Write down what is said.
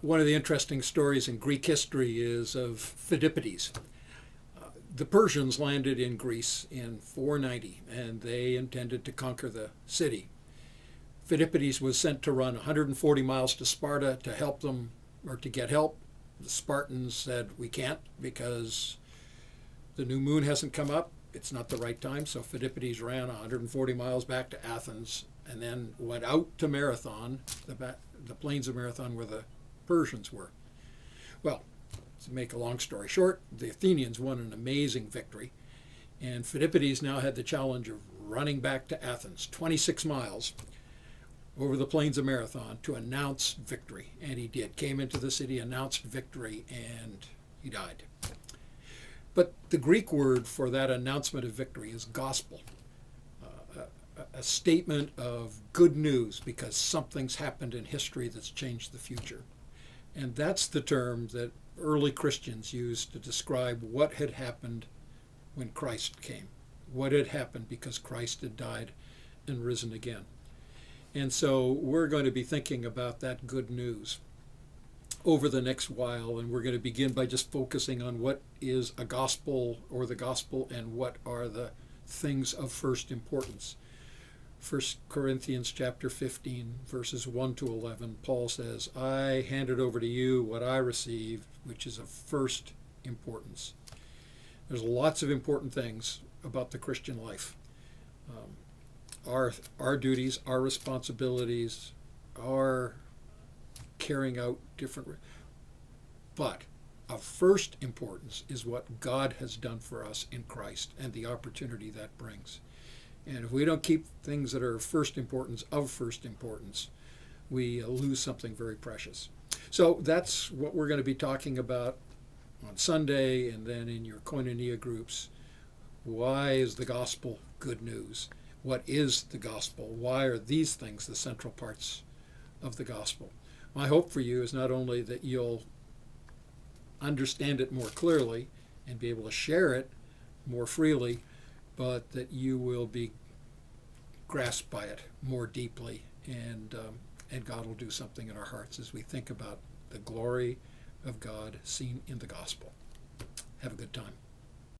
One of the interesting stories in Greek history is of Phidippides. The Persians landed in Greece in 490, and they intended to conquer the city. Phidippides was sent to run 140 miles to Sparta to help them, or to get help. The Spartans said, we can't because the new moon hasn't come up. It's not the right time. So Phidippides ran 140 miles back to Athens and then went out to Marathon, the plains of Marathon where the Persians were. Well, to make a long story short, the Athenians won an amazing victory, and Phidippides now had the challenge of running back to Athens, 26 miles over the plains of Marathon to announce victory. And he did. Came into the city, announced victory, and he died. But the Greek word for that announcement of victory is gospel, a statement of good news because something's happened in history that's changed the future. And that's the term that early Christians used to describe what had happened when Christ came, what had happened because Christ had died and risen again. And so we're going to be thinking about that good news over the next while, and we're going to begin by just focusing on what is a gospel or the gospel and what are the things of first importance. 1 Corinthians chapter 15, verses 1 to 11, Paul says, I handed over to you what I received, which is of first importance. There's lots of important things about the Christian life. Our duties, our responsibilities, our carrying out different... But of first importance is what God has done for us in Christ and the opportunity that brings. And if we don't keep things that are of first importance, we lose something very precious. So that's what we're going to be talking about on Sunday and then in your koinonia groups. Why is the gospel good news? What is the gospel? Why are these things the central parts of the gospel? My hope for you is not only that you'll understand it more clearly and be able to share it more freely, but that you will be grasped by it more deeply, and God will do something in our hearts as we think about the glory of God seen in the gospel. Have a good time.